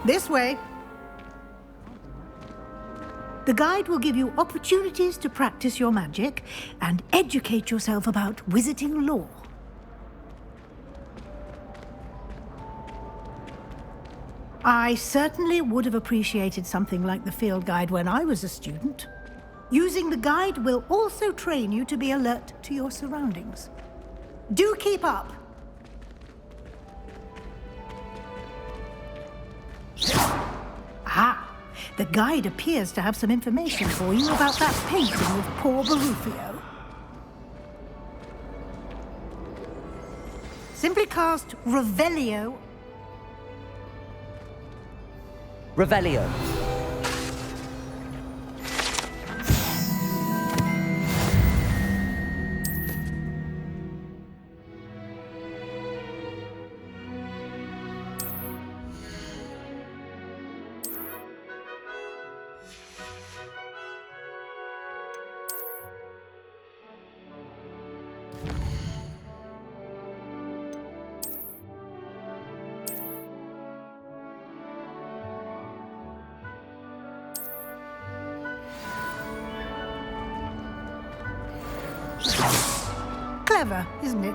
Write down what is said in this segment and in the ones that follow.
This way. The guide will give you opportunities to practice your magic and educate yourself about wizarding lore. I certainly would have appreciated something like the field guide when I was a student. Using the guide will also train you to be alert to your surroundings. Do keep up! Ah, the guide appears to have some information for you about that painting of poor Barufio. Simply cast Revelio. Revelio. Clever, isn't it?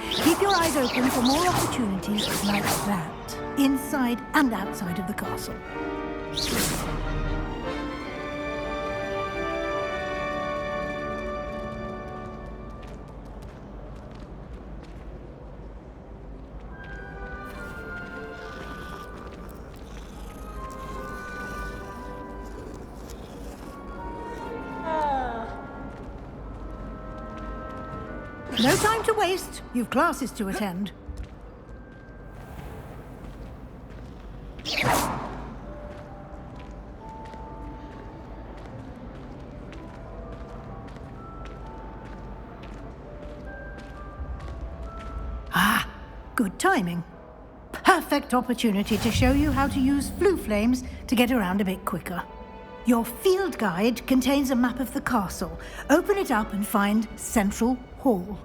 Keep your eyes open for more opportunities like that, inside and outside of the castle. No time to waste. You've classes to attend. Ah, good timing. Perfect opportunity to show you how to use flue flames to get around a bit quicker. Your field guide contains a map of the castle. Open it up and find Central Hall.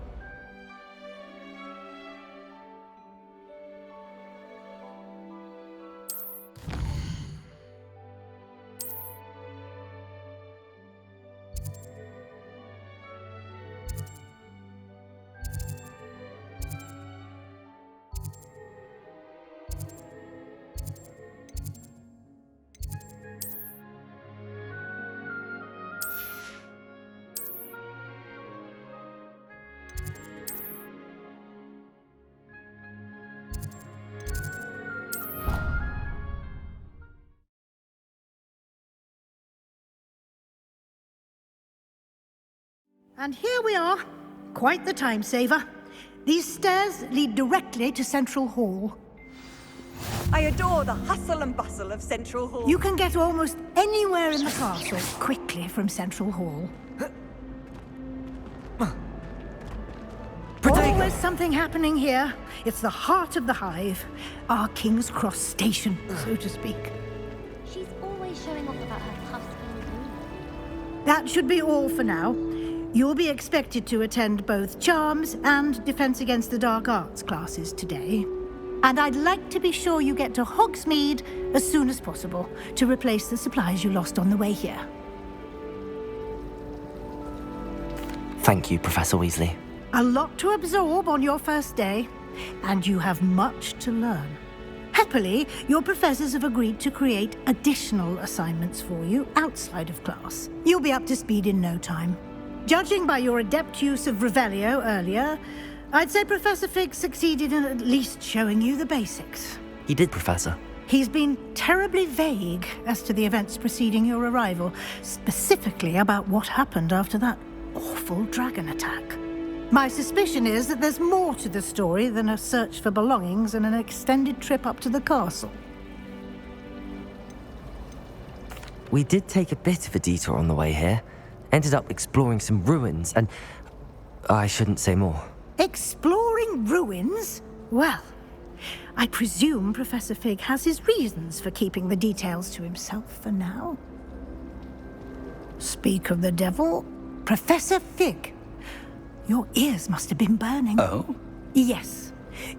And here we are. Quite the time saver. These stairs lead directly to Central Hall. I adore the hustle and bustle of Central Hall. You can get almost anywhere in the castle quickly from Central Hall. Always something happening here. It's the heart of the hive. Our King's Cross station, so to speak. She's always showing off about her tough skin. That should be all for now. You'll be expected to attend both Charms and Defense Against the Dark Arts classes today. And I'd like to be sure you get to Hogsmeade as soon as possible to replace the supplies you lost on the way here. Thank you, Professor Weasley. A lot to absorb on your first day, and you have much to learn. Happily, your professors have agreed to create additional assignments for you outside of class. You'll be up to speed in no time. Judging by your adept use of Revelio earlier, I'd say Professor Fig succeeded in at least showing you the basics. He did, Professor. He's been terribly vague as to the events preceding your arrival, specifically about what happened after that awful dragon attack. My suspicion is that there's more to the story than a search for belongings and an extended trip up to the castle. We did take a bit of a detour on the way here. Ended up exploring some ruins, and I shouldn't say more. Exploring ruins? Well, I presume Professor Fig has his reasons for keeping the details to himself for now. Speak of the devil, Professor Fig. Your ears must have been burning. Oh? Yes.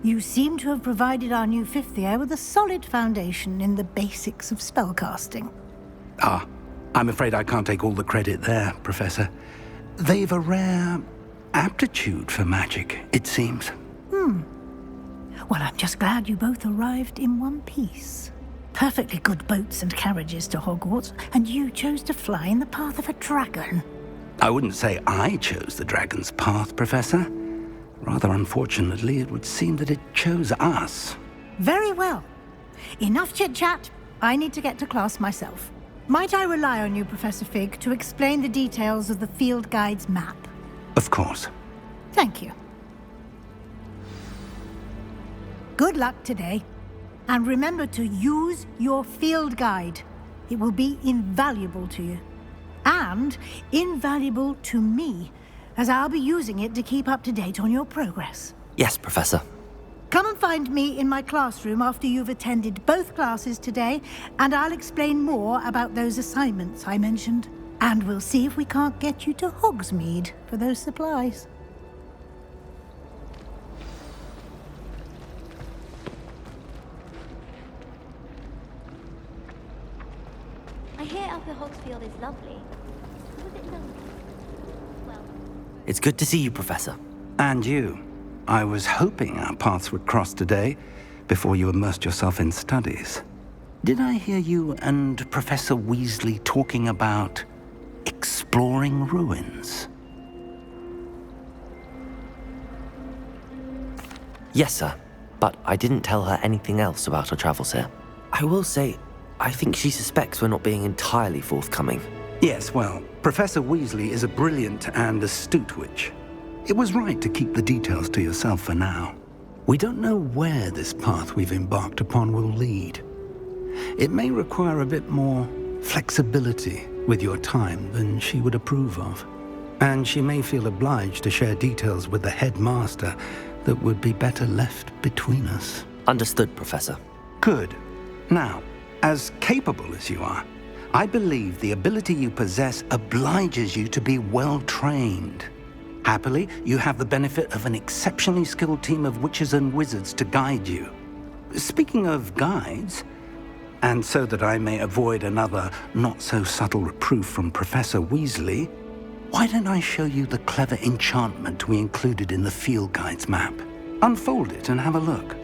You seem to have provided our new fifth year with a solid foundation in the basics of spellcasting. Ah, I'm afraid I can't take all the credit there, Professor. They've a rare aptitude for magic, it seems. Well, I'm just glad you both arrived in one piece. Perfectly good boats and carriages to Hogwarts, and you chose to fly in the path of a dragon. I wouldn't say I chose the dragon's path, Professor. Rather unfortunately, it would seem that it chose us. Very well. Enough chit-chat. I need to get to class myself. Might I rely on you, Professor Fig, to explain the details of the field guide's map? Of course. Thank you. Good luck today. And remember to use your field guide. It will be invaluable to you. And invaluable to me, as I'll be using it to keep up to date on your progress. Yes, Professor. Come and find me in my classroom after you've attended both classes today, and I'll explain more about those assignments I mentioned. And we'll see if we can't get you to Hogsmeade for those supplies. I hear Upper Hogsfield is lovely. Was it lovely? Well, It's good to see you, Professor. And you. I was hoping our paths would cross today, before you immersed yourself in studies. Did I hear you and Professor Weasley talking about exploring ruins? Yes, sir. But I didn't tell her anything else about her travels here. I will say, I think she suspects we're not being entirely forthcoming. Yes, well, Professor Weasley is a brilliant and astute witch. It was right to keep the details to yourself for now. We don't know where this path we've embarked upon will lead. It may require a bit more flexibility with your time than she would approve of. And she may feel obliged to share details with the headmaster that would be better left between us. Understood, Professor. Good. Now, as capable as you are, I believe the ability you possess obliges you to be well trained. Happily, you have the benefit of an exceptionally skilled team of witches and wizards to guide you. Speaking of guides, and so that I may avoid another not-so-subtle reproof from Professor Weasley, why don't I show you the clever enchantment we included in the field guide's map? Unfold it and have a look.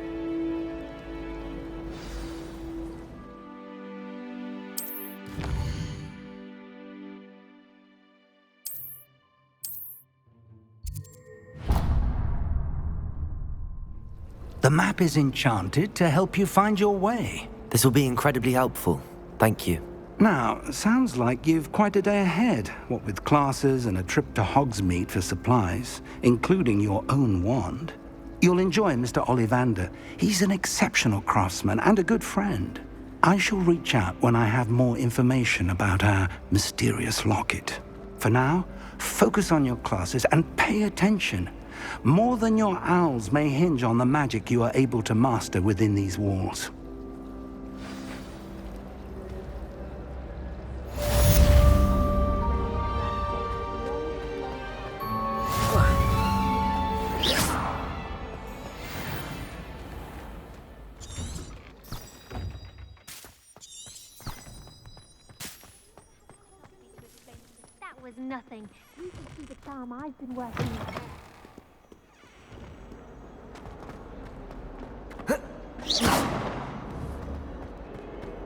The map is enchanted to help you find your way. This will be incredibly helpful. Thank you. Now, sounds like you've quite a day ahead, what with classes and a trip to Hogsmeade for supplies, including your own wand. You'll enjoy Mr. Ollivander. He's an exceptional craftsman and a good friend. I shall reach out when I have more information about our mysterious locket. For now, focus on your classes and pay attention. More than your owls may hinge on the magic you are able to master within these walls. that was nothing. You can see the charm I've been working on.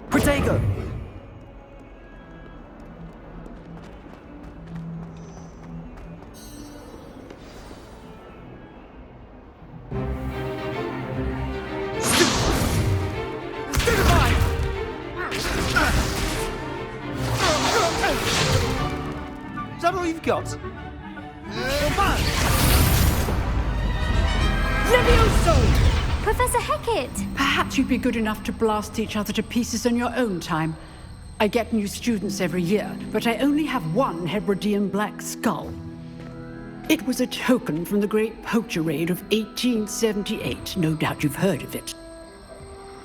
Protego! Is that all you've got? Levioso! Professor Hecat! Perhaps you'd be good enough to blast each other to pieces on your own time. I get new students every year, but I only have one Hebridean black skull. It was a token from the Great Poacher Raid of 1878. No doubt you've heard of it.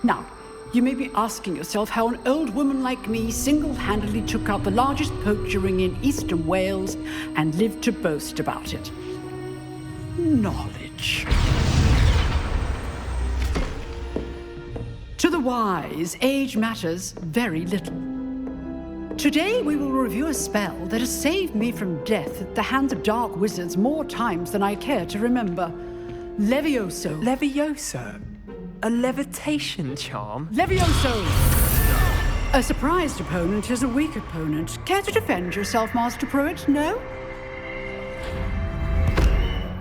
Now, you may be asking yourself how an old woman like me single-handedly took out the largest poacher ring in eastern Wales and lived to boast about it. Knowledge. wise, age matters very little. Today we will review a spell that has saved me from death at the hands of dark wizards more times than I care to remember. Levioso. Levioso? A levitation charm? Levioso! A surprised opponent is a weak opponent. Care to defend yourself, Master Pruitt? No?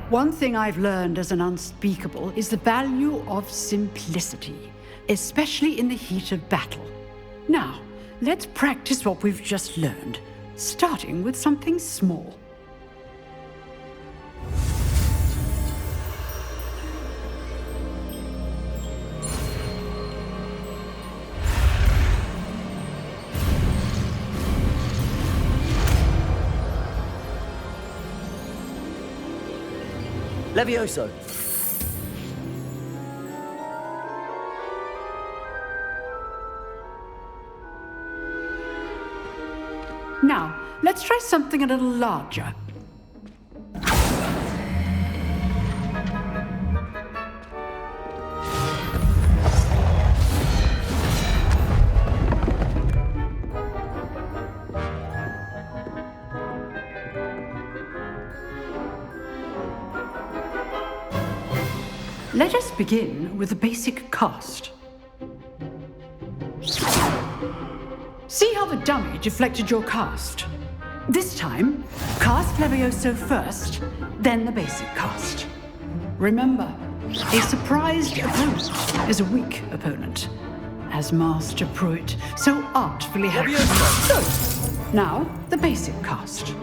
One thing I've learned as an unspeakable is the value of simplicity, especially in the heat of battle. Now, let's practice what we've just learned, starting with something small. Levioso! Now, let's try something a little larger. Let us begin with the basic cast. See how the dummy deflected your cast? This time, cast Levioso first, then the basic cast. Remember, a surprised opponent is a weak opponent, as Master Pruitt so artfully has. So, now the basic cast.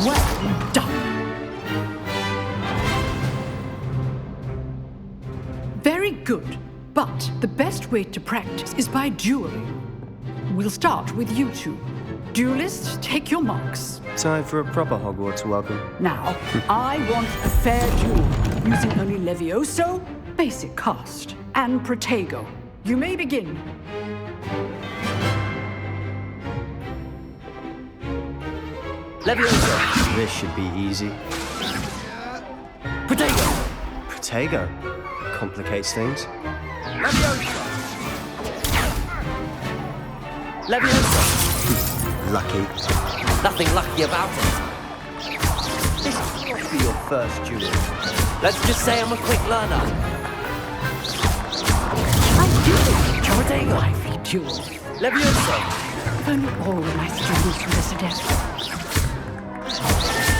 Well done. Very good, but the best way to practice is by dueling. We'll start with you two. Duelists, take your marks. Time for a proper Hogwarts welcome. Now, I want a fair duel, using only Levioso, basic cast, and Protego. You may begin. Levioso! This should be easy. Protego! Protego. Complicates things. Levioso! Levioso! Lucky. Nothing lucky about it. This must be your first duel. Let's just say I'm a quick learner. I do Protego! lively duel. Levioso! If only all of my students were this adept.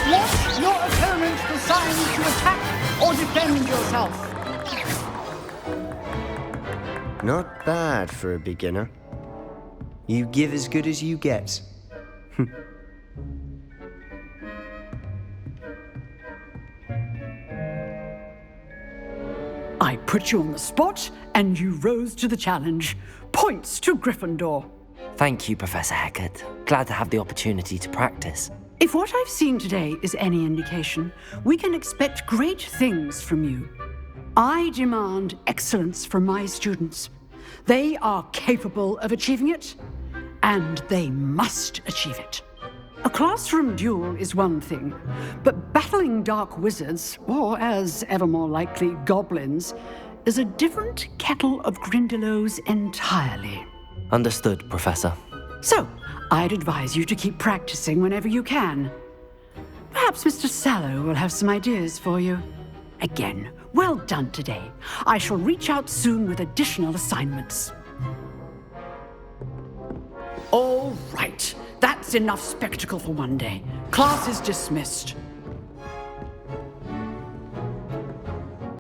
Let your opponent decide to attack or defend yourself. Not bad for a beginner. You give as good as you get. I put you on the spot, and you rose to the challenge. Points to Gryffindor. Thank you, Professor Hecat. Glad to have the opportunity to practice. If what I've seen today is any indication, we can expect great things from you. I demand excellence from my students. They are capable of achieving it, and they must achieve it. A classroom duel is one thing, but battling dark wizards, or as ever more likely, goblins, is a different kettle of Grindylows entirely. Understood, Professor. So, I'd advise you to keep practicing whenever you can. Perhaps Mr. Sallow will have some ideas for you. Again, well done today. I shall reach out soon with additional assignments. All right, that's enough spectacle for one day. Class is dismissed.